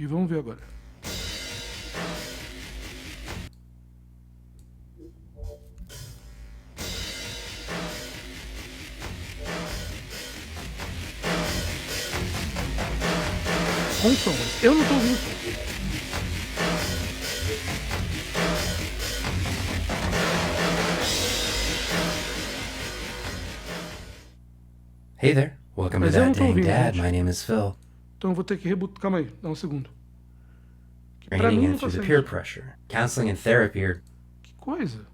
E vamos ver agora. Com som, mas eu não tô ouvindo som. Hey there, welcome to Mas eu não That tô Dang ouvindo, Dad. gente. My name is Phil. Então eu vou ter que reboot. Calma aí, dá um segundo. Que pra Training mim não in tá through the saindo peer som. pressure. Counseling and therapy are Que coisa.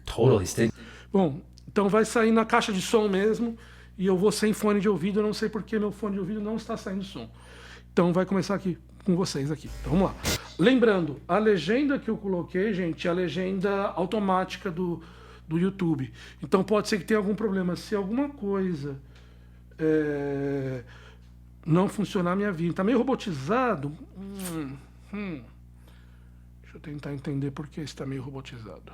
totally stig. Bom, então vai sair na caixa de som mesmo. E eu vou sem fone de ouvido. Eu não sei porque meu fone de ouvido não está saindo som. Então vai começar aqui com vocês aqui. Então vamos lá. Lembrando, a legenda que eu coloquei, gente, é a legenda automática do YouTube. Então pode ser que tenha algum problema. Se alguma coisa não funcionar, minha vida. Tá meio robotizado. Deixa eu tentar entender por que está meio robotizado.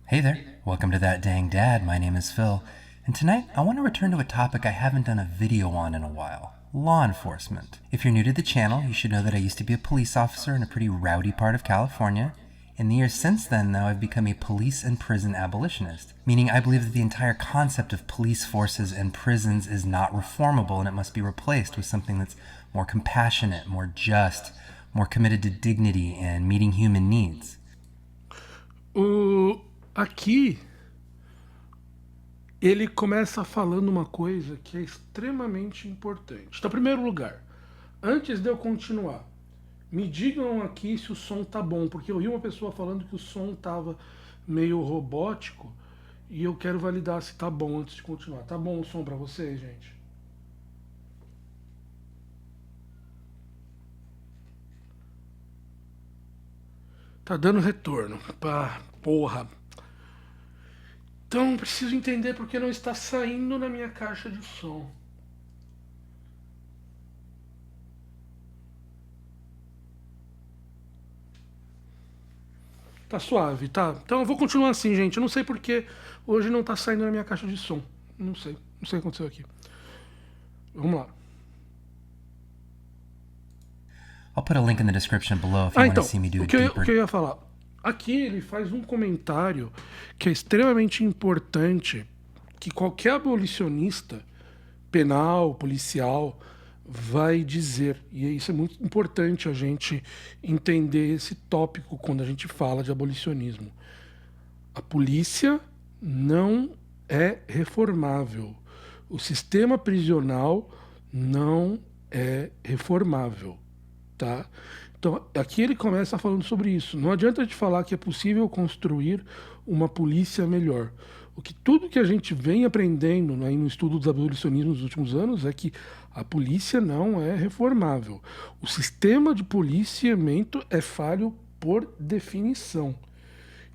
Hey there, welcome to That Dang Dad. My name is Phil. And tonight, I want to return to a topic I haven't done a video on in a while. Law enforcement. If you're new to the channel, you should know that I used to be a police officer in a pretty rowdy part of California. In the years since then, though, I've become a police and prison abolitionist, meaning I believe that the entire concept of police forces and prisons is not reformable and it must be replaced with something that's more compassionate, more just, more committed to dignity and meeting human needs. Aqui, ele começa falando uma coisa que é extremamente importante. Então, em primeiro lugar, antes de eu continuar, me digam aqui se o som tá bom, porque eu vi uma pessoa falando que o som tava meio robótico e eu quero validar se tá bom antes de continuar. Tá bom o som pra vocês, gente? Tá dando retorno. Pá, porra. Então preciso entender porque não está saindo na minha caixa de som. Tá suave, tá? Então eu vou continuar assim, gente. Eu não sei porque hoje não tá saindo na minha caixa de som. Não sei o que aconteceu aqui. Vamos lá. I'll put a link in the description below if you want to Então, see me do o a que deeper. eu ia falar. Aqui ele faz um comentário que é extremamente importante, que qualquer abolicionista penal, policial, vai dizer. E isso é muito importante a gente entender esse tópico quando a gente fala de abolicionismo. A polícia não é reformável. O sistema prisional não é reformável, tá? Então, aqui ele começa falando sobre isso. Não adianta de falar que é possível construir uma polícia melhor. Tudo que a gente vem aprendendo aí no estudo dos abolicionismos nos últimos anos é que a polícia não é reformável. O sistema de policiamento é falho por definição.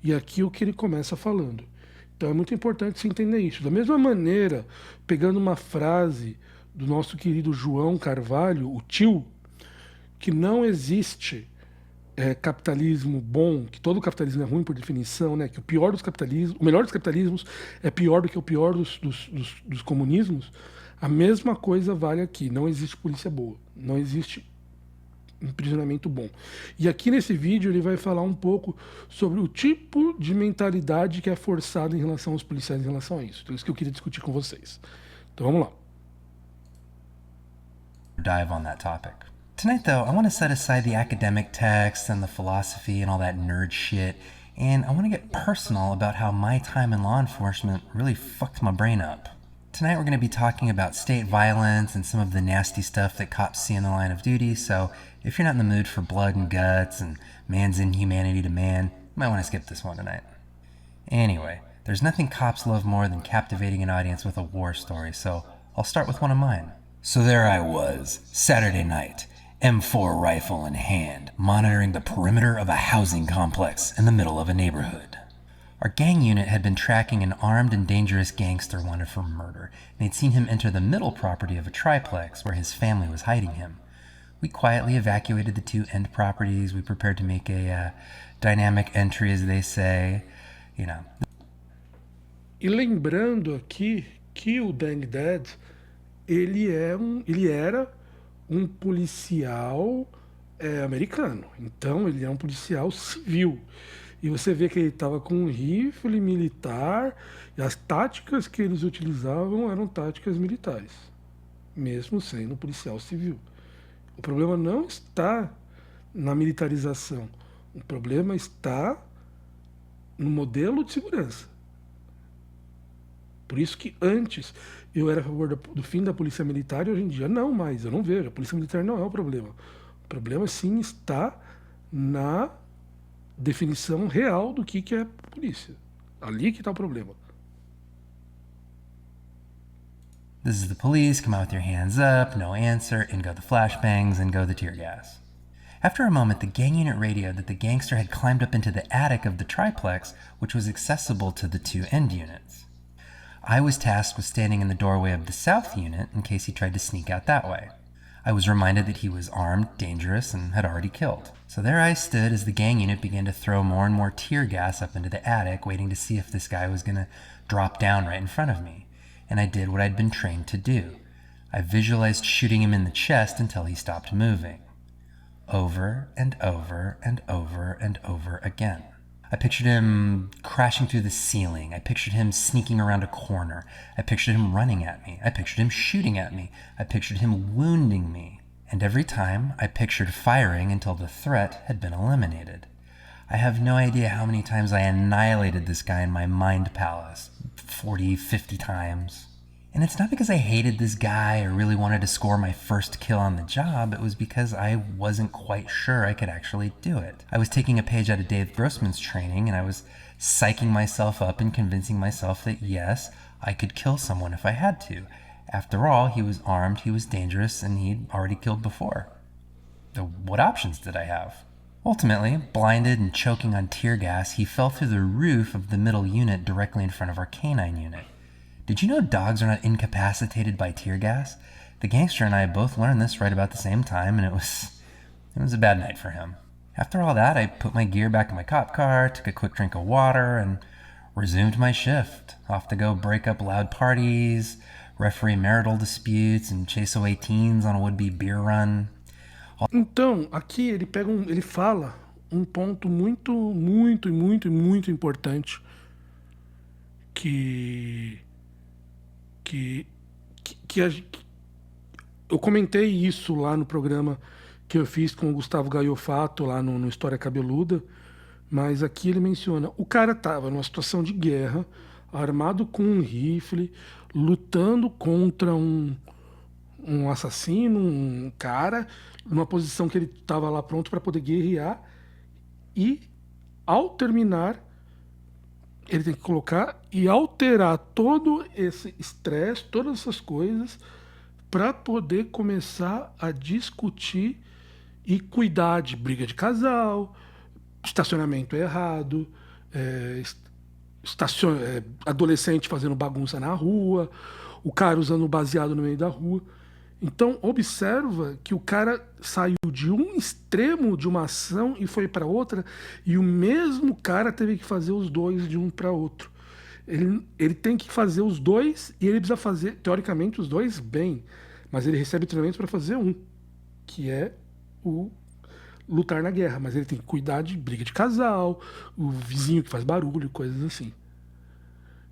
E aqui é o que ele começa falando. Então é muito importante se entender isso. Da mesma maneira, pegando uma frase do nosso querido João Carvalho, o tio, que não existe capitalismo bom, que todo capitalismo é ruim por definição, né? Que o pior dos capitalismos, o melhor dos capitalismos é pior do que o pior dos comunismos. A mesma coisa vale aqui. Não existe polícia boa, não existe aprisionamento bom. E aqui nesse vídeo ele vai falar um pouco sobre o tipo de mentalidade que é forçada em relação aos policiais em relação a isso. Então, isso que eu queria discutir com vocês. Então vamos lá. Dive on that topic. Tonight, though, I want to set aside the academic texts and the philosophy and all that nerd shit, and I want to get personal about how my time in law enforcement really fucked my brain up. Tonight we're going to be talking about state violence and some of the nasty stuff that cops see in the line of duty, so if you're not in the mood for blood and guts and man's inhumanity to man, you might want to skip this one tonight. Anyway, there's nothing cops love more than captivating an audience with a war story, so I'll start with one of mine. So there I was, Saturday night, M4 rifle in hand, monitoring the perimeter of a housing complex in the middle of a neighborhood. Our gang unit had been tracking an armed and dangerous gangster wanted for murder, and they'd seen him enter the middle property of a triplex where his family was hiding him. We quietly evacuated the two end properties. We prepared to make a dynamic entry, as they say, you know. E lembrando aqui que o Dang Dad, ele era um policial americano. Então ele é um policial civil. E você vê que ele estava com um rifle militar e as táticas que eles utilizavam eram táticas militares, mesmo sendo um policial civil. O problema não está na militarização. O problema está no modelo de segurança. Por isso que antes eu era a favor do fim da polícia militar e hoje em dia não mais. Eu não vejo. A polícia militar não é o problema. O problema sim está na definição real do que é polícia. Ali que está o problema. This is the police, come out with your hands up, no answer, in go the flashbangs, in go the tear gas. After a moment, the gang unit radioed that the gangster had climbed up into the attic of the triplex, which was accessible to the two end units. I was tasked with standing in the doorway of the south unit in case he tried to sneak out that way. I was reminded that he was armed, dangerous, and had already killed. So there I stood as the gang unit began to throw more and more tear gas up into the attic, waiting to see if this guy was going to drop down right in front of me. And I did what I'd been trained to do. I visualized shooting him in the chest until he stopped moving. Over and over and over and over again. I pictured him crashing through the ceiling. I pictured him sneaking around a corner. I pictured him running at me. I pictured him shooting at me. I pictured him wounding me. And every time, I pictured firing until the threat had been eliminated. I have no idea how many times I annihilated this guy in my mind palace. 40, 50 times. And it's not because I hated this guy or really wanted to score my first kill on the job. It was because I wasn't quite sure I could actually do it. I was taking a page out of Dave Grossman's training, and I was psyching myself up and convincing myself that yes, I could kill someone if I had to. After all, he was armed, he was dangerous, and he'd already killed before. So what options did I have? Ultimately, blinded and choking on tear gas, he fell through the roof of the middle unit directly in front of our canine unit. Did you know dogs are not incapacitated by tear gas? The gangster and I both learned this right about the same time, and it was a bad night for him. After all that, I put my gear back in my cop car, took a quick drink of water, and resumed my shift. Off to go break up loud parties, referee marital disputes, and chase away teens on a would-be beer run. Então, aqui ele fala um ponto muito importante que eu comentei isso lá no programa que eu fiz com o Gustavo Gaiofato lá no História Cabeluda, mas aqui ele menciona, o cara estava numa situação de guerra, armado com um rifle, lutando contra um assassino, um cara, numa posição que ele estava lá pronto para poder guerrear, e ao terminar ele tem que colocar e alterar todo esse estresse, todas essas coisas, para poder começar a discutir e cuidar de briga de casal, estacionamento errado, adolescente fazendo bagunça na rua, o cara usando baseado no meio da rua. Então observa que o cara saiu de um extremo de uma ação e foi para outra, e o mesmo cara teve que fazer os dois de um para outro. Ele tem que fazer os dois e ele precisa fazer, teoricamente, os dois bem, mas ele recebe treinamento para fazer um, que é o lutar na guerra, mas ele tem que cuidar de briga de casal, o vizinho que faz barulho, coisas assim.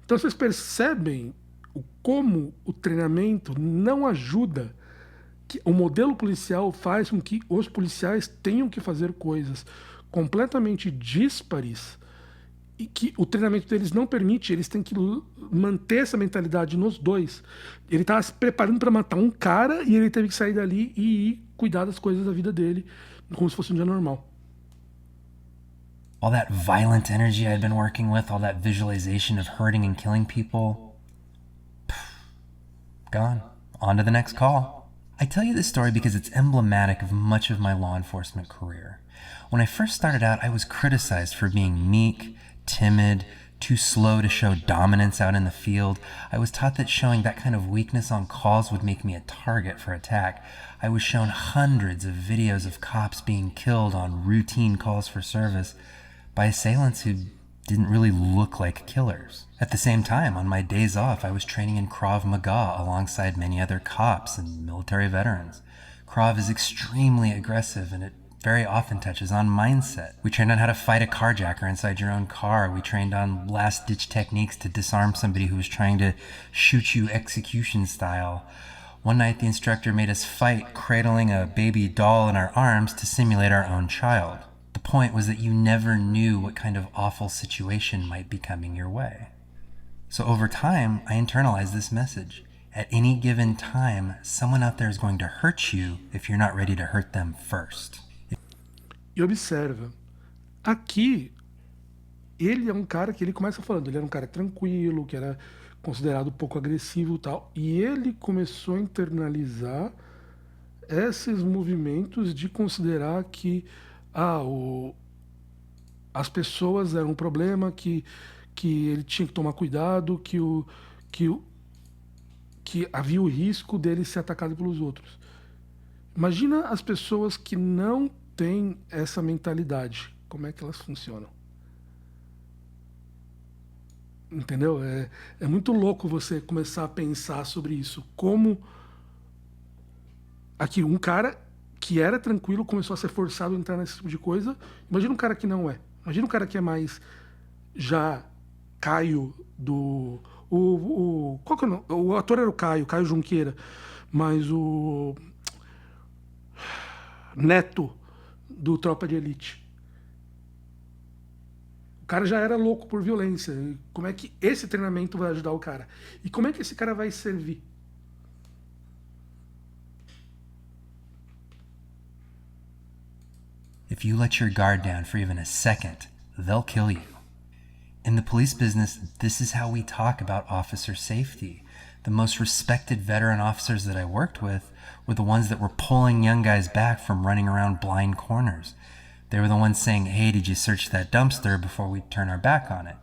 Então vocês percebem como o treinamento não ajuda, que o modelo policial faz com que os policiais tenham que fazer coisas completamente díspares e que o treinamento deles não permite, eles têm que manter essa mentalidade nos dois. Ele estava se preparando para matar um cara e ele teve que sair dali e ir cuidar das coisas da vida dele como se fosse um dia normal. All that violent energy I'd been working with, all that visualization of hurting and killing people, gone. On to the next call. I tell you this story because it's emblematic of much of my law enforcement career. When I first started out, I was criticized for being meek, timid, too slow to show dominance out in the field. I was taught that showing that kind of weakness on calls would make me a target for attack. I was shown hundreds of videos of cops being killed on routine calls for service by assailants who didn't really look like killers. At the same time, on my days off, I was training in Krav Maga alongside many other cops and military veterans. Krav is extremely aggressive, and it very often touches on mindset. We trained on how to fight a carjacker inside your own car. We trained on last-ditch techniques to disarm somebody who was trying to shoot you execution style. One night, the instructor made us fight, cradling a baby doll in our arms to simulate our own child. The point was that you never knew what kind of awful situation might be coming your way. So over time, I internalized this message. At any given time, someone out there is going to hurt you if you're not ready to hurt them first. E observa, aqui ele é um cara que ele começa falando, ele era um cara tranquilo, que era considerado pouco agressivo e tal, e ele começou a internalizar esses movimentos de considerar que as pessoas eram um problema, que ele tinha que tomar cuidado, que havia o risco dele ser atacado pelos outros. Imagina as pessoas que não têm essa mentalidade. Como é que elas funcionam? Entendeu? É muito louco você começar a pensar sobre isso. Como aqui um cara que era tranquilo começou a ser forçado a entrar nesse tipo de coisa. Imagina um cara que não é. Imagina um cara que é mais já Caio do... qual que é o nome? O ator era o Caio Junqueira. Mas o Neto do Tropa de Elite. O cara já era louco por violência. Como é que esse treinamento vai ajudar o cara? E como é que esse cara vai servir? If you let your guard down for even a second, they'll kill you. In the police business, this is how we talk about officer safety. The most respected veteran officers that I worked with were the ones that were pulling young guys back from running around blind corners. They were the ones saying, "Hey, did you search that dumpster?" before we turn our back on it.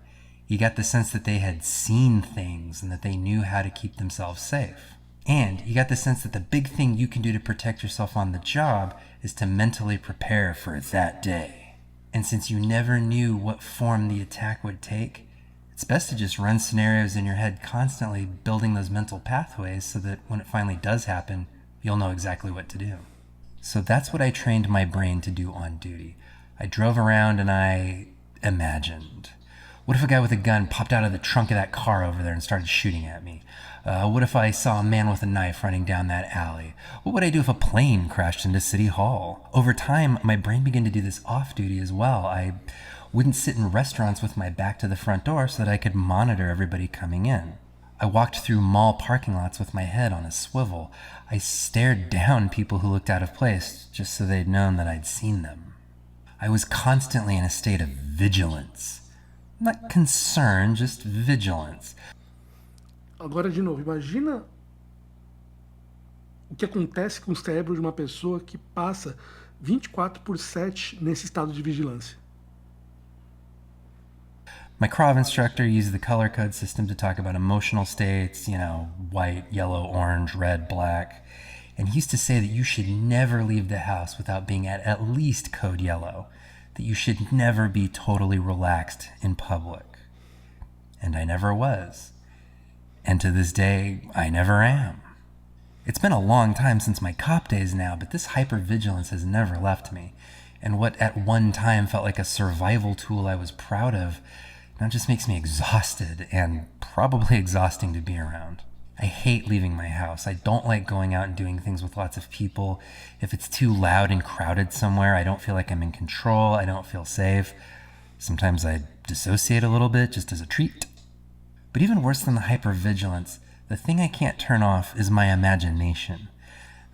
You got the sense that they had seen things and that they knew how to keep themselves safe. And you got the sense that the big thing you can do to protect yourself on the job is to mentally prepare for that day. And since you never knew what form the attack would take, it's best to just run scenarios in your head constantly, building those mental pathways so that when it finally does happen, you'll know exactly what to do. So that's what I trained my brain to do on duty. I drove around and I imagined. What if a guy with a gun popped out of the trunk of that car over there and started shooting at me? What if I saw a man with a knife running down that alley? What would I do if a plane crashed into City Hall? Over time, my brain began to do this off-duty as well. I wouldn't sit in restaurants with my back to the front door so that I could monitor everybody coming in. I walked through mall parking lots with my head on a swivel. I stared down people who looked out of place just so they'd known that I'd seen them. I was constantly in a state of vigilance. Not concern, just vigilance. Agora, de novo, imagina o que acontece com o cérebro de uma pessoa que passa 24/7 nesse estado de vigilância. My Krav instructor used the color code system to talk about emotional states, white, yellow, orange, red, black. And he used to say that you should never leave the house without being at least code yellow, that you should never be totally relaxed in public. And I never was. And to this day, I never am. It's been a long time since my cop days now, but this hypervigilance has never left me. And what at one time felt like a survival tool I was proud of, now just makes me exhausted and probably exhausting to be around. I hate leaving my house. I don't like going out and doing things with lots of people. If it's too loud and crowded somewhere, I don't feel like I'm in control. I don't feel safe. Sometimes I dissociate a little bit just as a treat. But even worse than the hypervigilance, the thing I can't turn off is my imagination.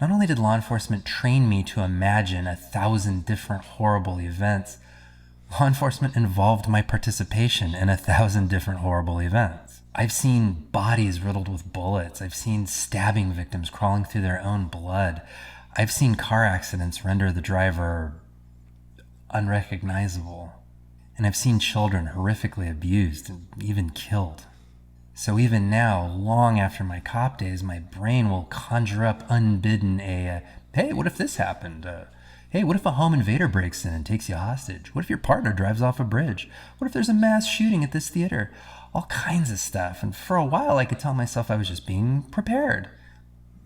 Not only did law enforcement train me to imagine 1,000 different horrible events, law enforcement involved my participation in 1,000 different horrible events. I've seen bodies riddled with bullets. I've seen stabbing victims crawling through their own blood. I've seen car accidents render the driver unrecognizable. And I've seen children horrifically abused and even killed. So even now, long after my cop days, my brain will conjure up unbidden hey, what if this happened? Hey, what if a home invader breaks in and takes you hostage? What if your partner drives off a bridge? What if there's a mass shooting at this theater? All kinds of stuff. And for a while, I could tell myself I was just being prepared.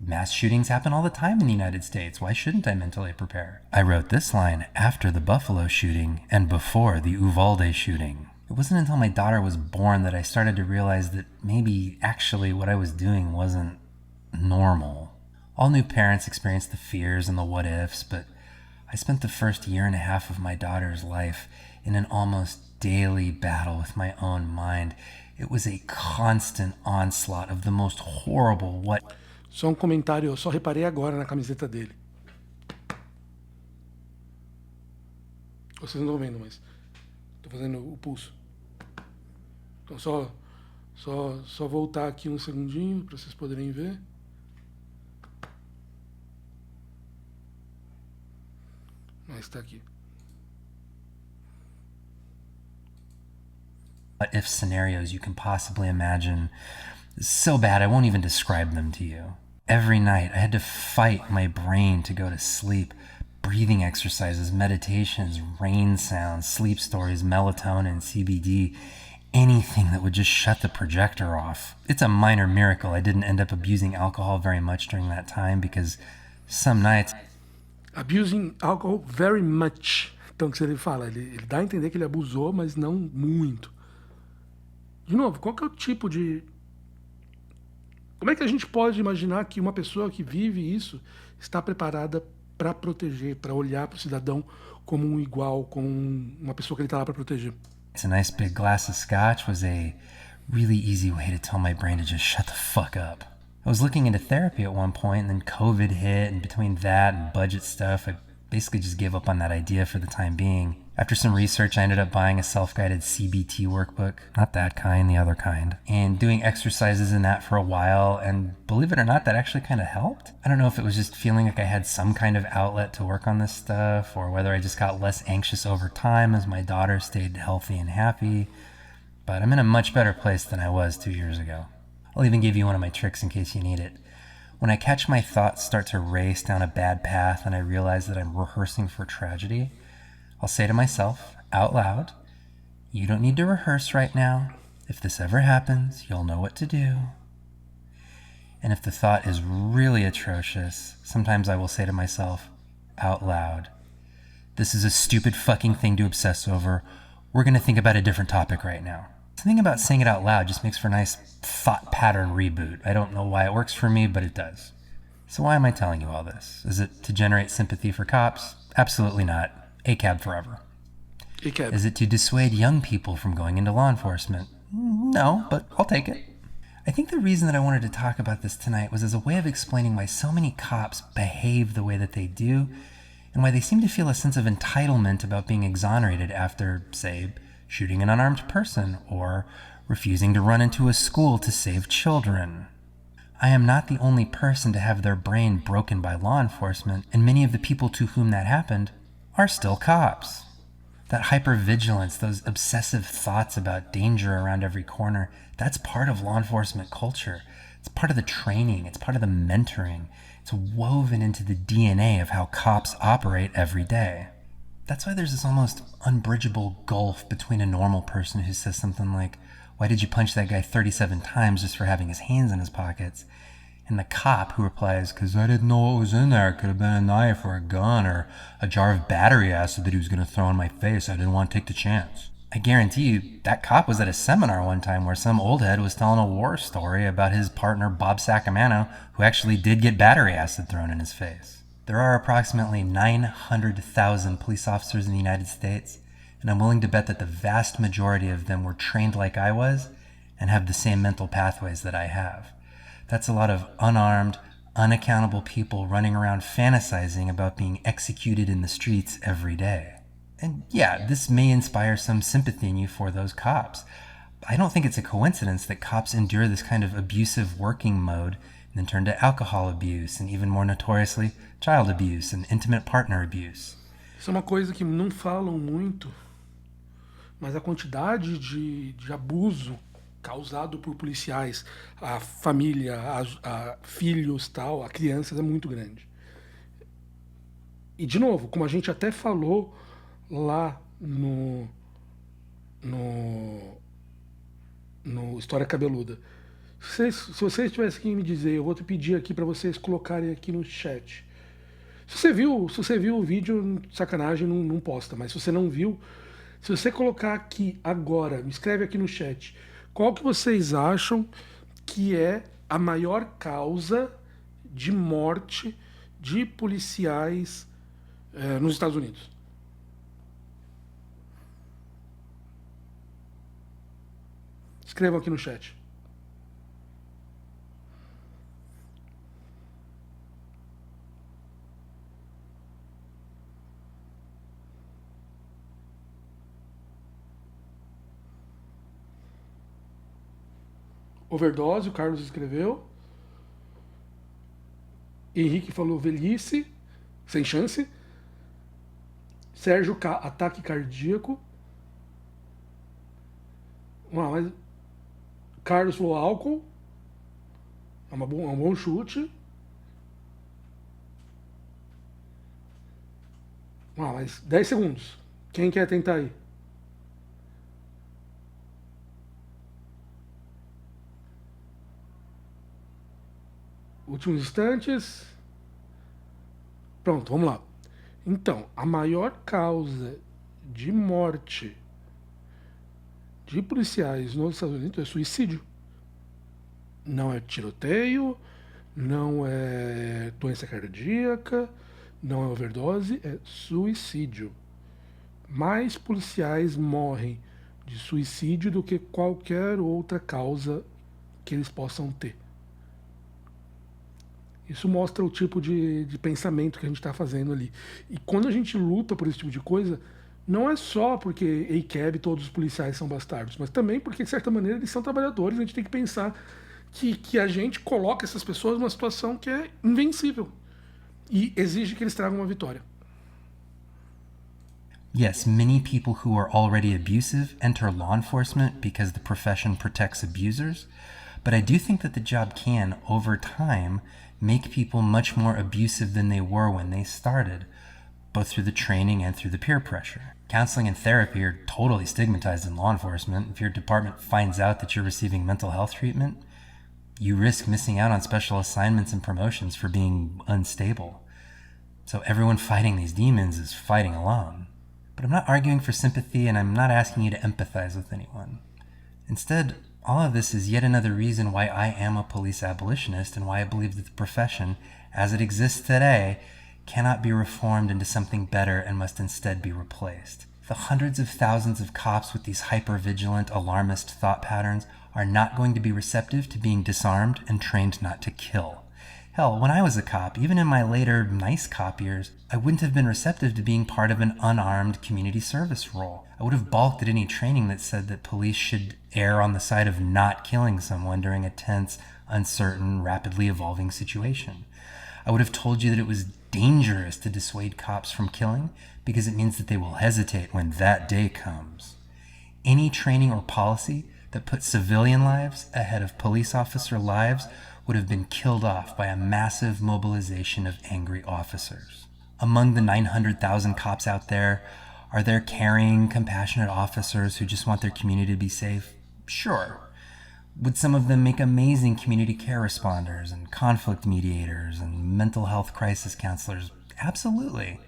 Mass shootings happen all the time in the United States. Why shouldn't I mentally prepare? I wrote this line after the Buffalo shooting and before the Uvalde shooting. It wasn't until my daughter was born that I started to realize that maybe actually what I was doing wasn't normal. All new parents experience the fears and the what ifs, but I spent the first year and a half of my daughter's life in an almost daily battle with my own mind. It was a constant onslaught of the most horrible what. Só um comentário, eu só reparei agora na camiseta dele. Vocês não estão vendo, mas estou fazendo o pulso. Então só voltar aqui um segundinho para vocês poderem ver. Mas está aqui. What if scenarios you can possibly imagine. So bad I won't even describe them to you. Every night I had to fight my brain to go to sleep. Breathing exercises, meditations, rain sounds, sleep stories, melatonin, CBD, anything that would just shut the projector off. It's a minor miracle I didn't end up abusing alcohol very much during that time because some nights. Abusing alcohol very much. Então, o que ele fala? Ele dá a entender que ele abusou, mas não muito. De novo, qual que é o tipo de... Como é que a gente pode imaginar que uma pessoa que vive isso está preparada para proteger, para olhar para o cidadão como um igual, como uma pessoa que ele está lá para proteger? A nice big glass of scotch was a really easy way to tell my brain to just shut the fuck up. I was looking into therapy at one point, and then COVID hit, and between that and budget stuff, I basically just gave up on that idea for the time being. After some research, I ended up buying a self-guided CBT workbook, not that kind, the other kind, and doing exercises in that for a while, and believe it or not, that actually kind of helped. I don't know if it was just feeling like I had some kind of outlet to work on this stuff, or whether I just got less anxious over time as my daughter stayed healthy and happy, but I'm in a much better place than I was 2 years ago. I'll even give you one of my tricks in case you need it. When I catch my thoughts start to race down a bad path and I realize that I'm rehearsing for tragedy, I'll say to myself, out loud, you don't need to rehearse right now. If this ever happens, you'll know what to do. And if the thought is really atrocious, sometimes I will say to myself, out loud, this is a stupid fucking thing to obsess over. We're going to think about a different topic right now. Something about saying it out loud just makes for a nice thought pattern reboot. I don't know why it works for me, but it does. So why am I telling you all this? Is it to generate sympathy for cops? Absolutely not. ACAB forever. ACAB. Is it to dissuade young people from going into law enforcement? No, but I'll take it. I think the reason that I wanted to talk about this tonight was as a way of explaining why so many cops behave the way that they do, and why they seem to feel a sense of entitlement about being exonerated after, say, shooting an unarmed person, or refusing to run into a school to save children. I am not the only person to have their brain broken by law enforcement, and many of the people to whom that happened are still cops. That hypervigilance, those obsessive thoughts about danger around every corner, that's part of law enforcement culture. It's part of the training, it's part of the mentoring. It's woven into the DNA of how cops operate every day. That's why there's this almost unbridgeable gulf between a normal person who says something like, why did you punch that guy 37 times just for having his hands in his pockets? And the cop who replies, because I didn't know what was in there. It could have been a knife or a gun or a jar of battery acid that he was going to throw in my face. I didn't want to take the chance. I guarantee you, that cop was at a seminar one time where some old head was telling a war story about his partner Bob Sacamano, who actually did get battery acid thrown in his face. There are approximately 900,000 police officers in the United States, and I'm willing to bet that the vast majority of them were trained like I was and have the same mental pathways that I have. That's a lot of unarmed, unaccountable people running around fantasizing about being executed in the streets every day. And yeah, this may inspire some sympathy in you for those cops. I don't think it's a coincidence that cops endure this kind of abusive working mode and then turn to alcohol abuse and even more notoriously, child abuse and intimate partner abuse. Isso é uma coisa que não falam muito, mas a quantidade de abuso causado por policiais a família, a filhos, tal, a crianças é muito grande. E, de novo, como a gente até falou lá no, no História Cabeluda, se vocês tivessem que me dizer, eu vou te pedir aqui para vocês colocarem aqui no chat. Se você viu o vídeo, sacanagem, não posta, mas se você não viu, se você colocar aqui agora, me escreve aqui no chat, qual que vocês acham que é a maior causa de morte de policiais nos Estados Unidos? Escrevam aqui no chat. Overdose, o Carlos escreveu. Henrique falou velhice, sem chance. Sérgio, ataque cardíaco. Mas Carlos falou álcool. É um bom chute. Mas 10 segundos. Quem quer tentar aí? Últimos instantes. Pronto, vamos lá. Então, a maior causa de morte de policiais nos Estados Unidos é suicídio. Não é tiroteio, não é doença cardíaca, não é overdose, é suicídio. Mais policiais morrem de suicídio do que qualquer outra causa que eles possam ter. Isso mostra o tipo de pensamento que a gente está fazendo ali. E quando a gente luta por esse tipo de coisa, não é só porque ACAB todos os policiais são bastardos, mas também porque, de certa maneira, eles são trabalhadores. A gente tem que pensar que a gente coloca essas pessoas numa situação que é invencível e exige que eles tragam uma vitória. Yes, many people who are already abusive enter law enforcement because the profession protects abusers, but I do think that the job can, over time, make people much more abusive than they were when they started, both through the training and through the peer pressure. Counseling and therapy are totally stigmatized in law enforcement. If your department finds out that you're receiving mental health treatment, you risk missing out on special assignments and promotions for being unstable. So everyone fighting these demons is fighting alone. But I'm not arguing for sympathy, and I'm not asking you to empathize with anyone. Instead, all of this is yet another reason why I am a police abolitionist and why I believe that the profession, as it exists today, cannot be reformed into something better and must instead be replaced. The hundreds of thousands of cops with these hyper-vigilant, alarmist thought patterns are not going to be receptive to being disarmed and trained not to kill. Hell, when I was a cop, even in my later nice cop years, I wouldn't have been receptive to being part of an unarmed community service role. I would have balked at any training that said that police should err on the side of not killing someone during a tense, uncertain, rapidly evolving situation. I would have told you that it was dangerous to dissuade cops from killing because it means that they will hesitate when that day comes. Any training or policy that put civilian lives ahead of police officer lives would have been killed off by a massive mobilization of angry officers. Among the 900,000 cops out there, are there caring, compassionate officers who just want their community to be safe? Sure. Would some of them make amazing community care responders and conflict mediators and mental health crisis counselors? Absolutely.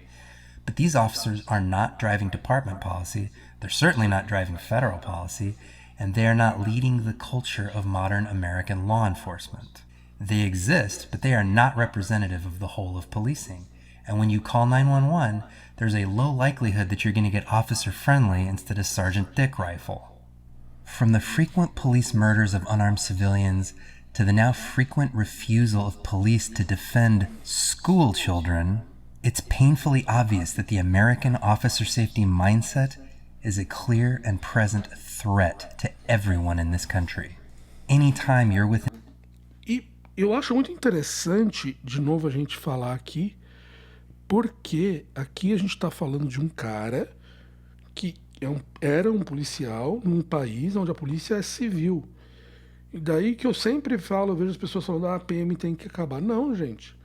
But these officers are not driving department policy, they're certainly not driving federal policy, and they are not leading the culture of modern American law enforcement. They exist, but they are not representative of the whole of policing. And when you call 911, there's a low likelihood that you're going to get officer friendly instead of Sergeant Dick rifle. From the frequent police murders of unarmed civilians to the now frequent refusal of police to defend school children, it's painfully obvious that the American officer safety mindset is a clear and present threat to everyone in this country. Anytime you're within... Eu acho muito interessante, de novo, a gente falar aqui, porque aqui a gente está falando de um cara que era um policial num país onde a polícia é civil. E daí que eu sempre falo, eu vejo as pessoas falando, a PM tem que acabar. Não, gente.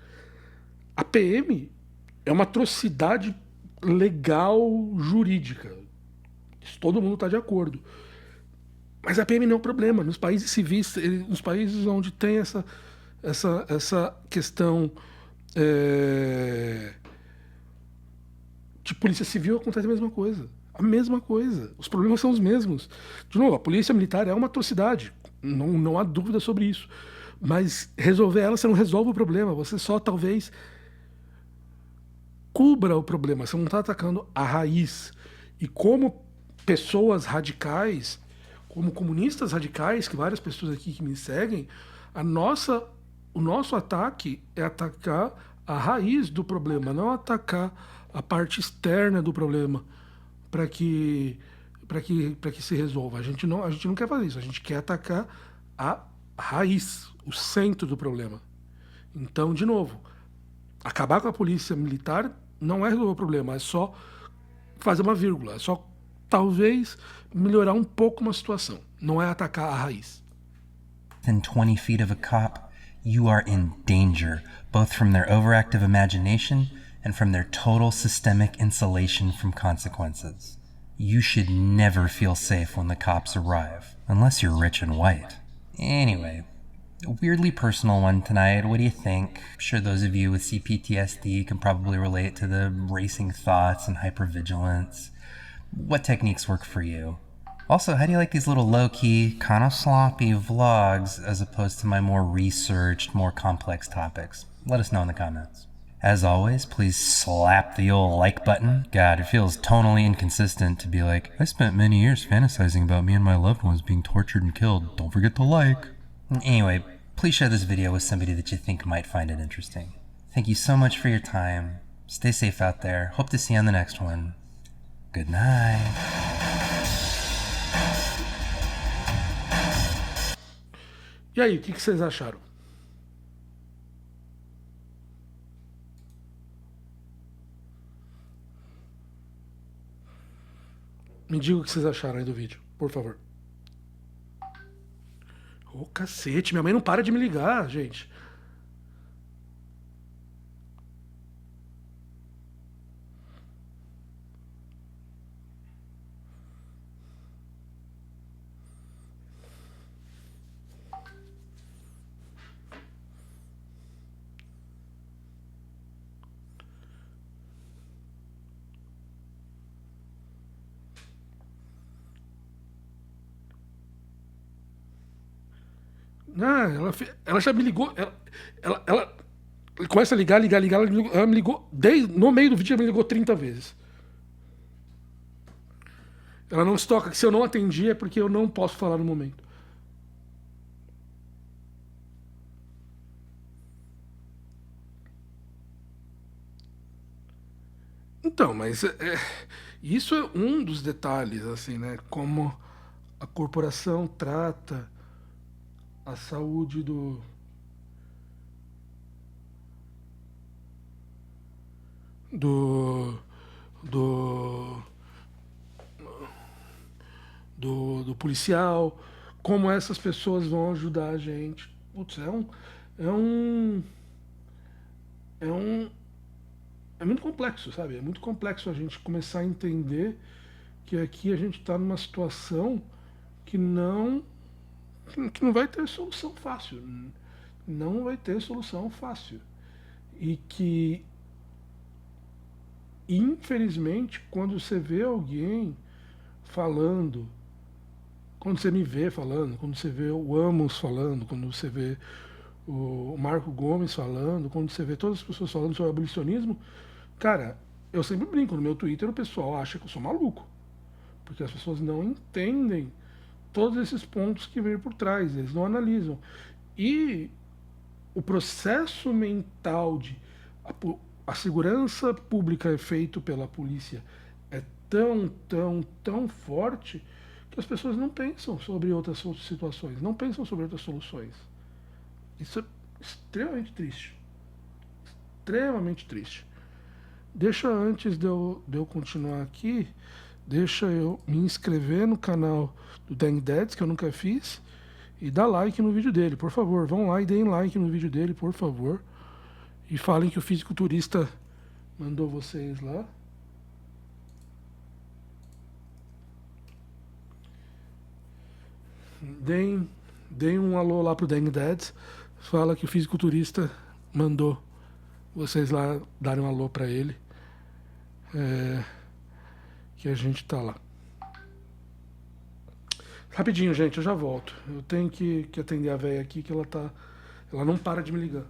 A PM é uma atrocidade legal jurídica. Isso todo mundo está de acordo. Mas a PM não é um problema. Nos países civis, nos países onde tem essa questão é, de polícia civil, acontece a mesma coisa. A mesma coisa. Os problemas são os mesmos. De novo, a polícia militar é uma atrocidade. Não há dúvida sobre isso. Mas resolver ela, você não resolve o problema. Você só talvez cubra o problema. Você não está atacando a raiz. E como pessoas radicais, como comunistas radicais, que várias pessoas aqui que me seguem, o nosso ataque é atacar a raiz do problema, não atacar a parte externa do problema para que se resolva. A gente não quer fazer isso, a gente quer atacar a raiz, o centro do problema. Então, de novo, acabar com a polícia militar não é resolver o problema, é só fazer uma vírgula, é só talvez melhorar um pouco uma situação, não é atacar a raiz. Within 20 feet of a cop, you are in danger, both from their overactive imagination and from their total systemic insulation from consequences. You should never feel safe when the cops arrive, unless you're rich and white. Anyway, a weirdly personal one tonight. What do you think? I'm sure those of you with CPTSD can probably relate to the racing thoughts and hypervigilance. What techniques work for you? Also, how do you like these little low-key, kind of sloppy vlogs as opposed to my more researched, more complex topics? Let us know in the comments. As always, please slap the old like button. God, it feels tonally inconsistent to be like, I spent many years fantasizing about me and my loved ones being tortured and killed. Don't forget to like. Anyway, please share this video with somebody that you think might find it interesting. Thank you so much for your time. Stay safe out there. Hope to see you on the next one. Good night. E aí, o que vocês acharam? Me diga o que vocês acharam aí do vídeo, por favor. Ô, cacete, minha mãe não para de me ligar, gente. Ah, ela já me ligou. Ela começa a ligar, ligar, ligar. Ela me ligou. No meio do vídeo, ela me ligou 30 vezes. Ela não se toca que se eu não atendi é porque eu não posso falar no momento. Então, mas isso é um dos detalhes, assim, né? Como a corporação trata a saúde do, do, do policial, como essas pessoas vão ajudar a gente. Putz, é um, é um, é muito complexo, sabe? É muito complexo a gente começar a entender que aqui a gente está numa situação que não vai ter solução fácil. Não vai ter solução fácil. E que, infelizmente, quando você vê alguém falando, quando você me vê falando, quando você vê o Amos falando, quando você vê o Marco Gomes falando, quando você vê todas as pessoas falando sobre abolicionismo, cara, eu sempre brinco, no meu Twitter o pessoal acha que eu sou maluco. Porque as pessoas não entendem todos esses pontos que vêm por trás, eles não analisam. E o processo mental de a segurança pública é feito pela polícia é tão forte que as pessoas não pensam sobre outras situações, não pensam sobre outras soluções. Isso é extremamente triste. Extremamente triste. Deixa antes de eu continuar aqui, deixa eu me inscrever no canal do Dang Dads, que eu nunca fiz, e dá like no vídeo dele, por favor. Vão lá e deem like no vídeo dele, por favor. E falem que o fisiculturista mandou vocês lá. Deem um alô lá pro Dang Dads. Fala que o fisiculturista mandou vocês lá darem um alô pra ele. Que a gente tá lá. Rapidinho, gente, eu já volto. Eu tenho que atender a véia aqui, que ela não para de me ligar.